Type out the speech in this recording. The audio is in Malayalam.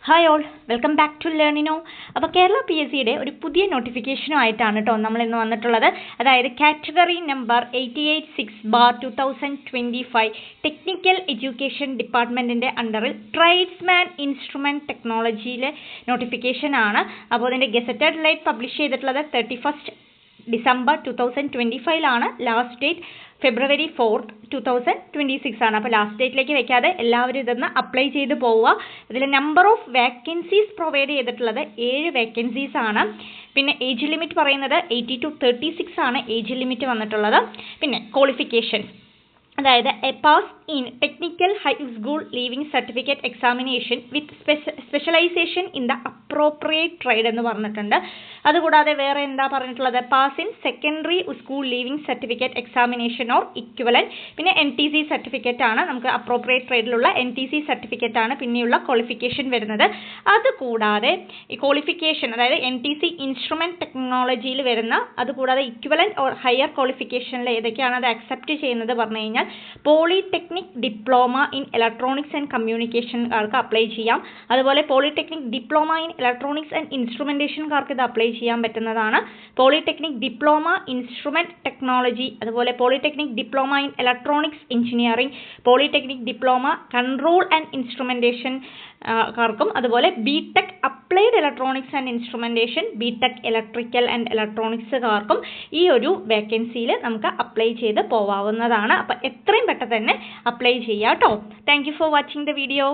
Hi all, welcome back to ലേണിനോ. അപ്പോൾ കേരള PSC യുടെ ഒരു പുതിയ നോട്ടിഫിക്കേഷനുമായിട്ടാണ് കേട്ടോ നമ്മളിന്ന് വന്നിട്ടുള്ളത്. അതായത് കാറ്റഗറി നമ്പർ 886/2025 ടെക്നിക്കൽ എഡ്യൂക്കേഷൻ ഡിപ്പാർട്ട്മെൻറ്റിൻ്റെ അണ്ടറിൽ ട്രേഡ്സ്മാൻ ഇൻസ്ട്രുമെൻറ്റ് ടെക്നോളജിയിലെ നോട്ടിഫിക്കേഷനാണ്. അപ്പോൾ അതിൻ്റെ ഗസറ്റഡ് ലൈറ്റ് പബ്ലിഷ് ചെയ്തിട്ടുള്ളത് 31 December 2025 last date February 4th 2026 ആണ്. അപ്പോൾ ലാസ്റ്റ് ഡേറ്റിലേക്ക് വെക്കാതെ എല്ലാവരും ഇതൊന്ന് അപ്ലൈ ചെയ്ത് പോവുക. ഇതിൽ നമ്പർ ഓഫ് വേക്കൻസീസ് പ്രൊവൈഡ് ചെയ്തിട്ടുള്ളത് 7 വേക്കൻസീസ് ആണ്. പിന്നെ ഏജ് ലിമിറ്റ് പറയുന്നത് 18 to 36 ആണ് ഏജ് ലിമിറ്റ് വന്നിട്ടുള്ളത്. പിന്നെ ക്വാളിഫിക്കേഷൻസ്, അതായത് a pass in technical high school leaving certificate examination with specialization in the appropriate trade എന്ന് പറഞ്ഞിട്ടുണ്ട്. അതുകൂടാതെ വേറെ എന്താ പറഞ്ഞിട്ടുള്ളത്, pass in secondary school leaving certificate examination or equivalent. പിന്നെ NTC സർട്ടിഫിക്കറ്റ് ആണ്, നമുക്ക് അപ്രോപ്രിയേറ്റ് ട്രേഡിലുള്ള NTC സർട്ടിഫിക്കറ്റ് ആണ് പിന്നെയുള്ള ക്വാളിഫിക്കേഷൻ വരുന്നത്. അതുകൂടാതെ ഈ ക്വാളിഫിക്കേഷൻ, അതായത് NTC ഇൻസ്ട്രുമെൻറ്റ് ടെക്നോളജിയിൽ വരുന്ന, അതുകൂടാതെ ഇക്വലൻ ഓർ ഹയർ ക്വാളിഫിക്കേഷനിൽ ഏതൊക്കെയാണ് അത് അക്സെപ്റ്റ് ചെയ്യുന്നത് പറഞ്ഞു കഴിഞ്ഞാൽ polytechnic diploma in electronics and കമ്മ്യൂണിക്കേഷൻകാർക്ക് അപ്ലൈ ചെയ്യാം. അതുപോലെ polytechnic diploma in electronics and ഇൻസ്ട്രുമെൻറ്റേഷൻകാർക്ക് ഇത് അപ്ലൈ ചെയ്യാൻ പറ്റുന്നതാണ്. പോളിടെക്നിക് ഡിപ്ലോമ ഇൻസ്ട്രുമെൻറ്റ് ടെക്നോളജി, അതുപോലെ polytechnic diploma in electronics engineering, polytechnic diploma control and instrumentation കാർക്കും, അതുപോലെ BTech applied electronics and instrumentation, BTech electrical and ഇലക്ട്രോണിക്സുകാർക്കും ഈ ഒരു വേക്കൻസിയിൽ നമുക്ക് അപ്ലൈ ചെയ്ത് പോവാവുന്നതാണ്. അപ്പോൾ എത്രയും പെട്ടെന്ന് തന്നെ അപ്ലൈ ചെയ്യാം കേട്ടോ. Thank you for watching the video.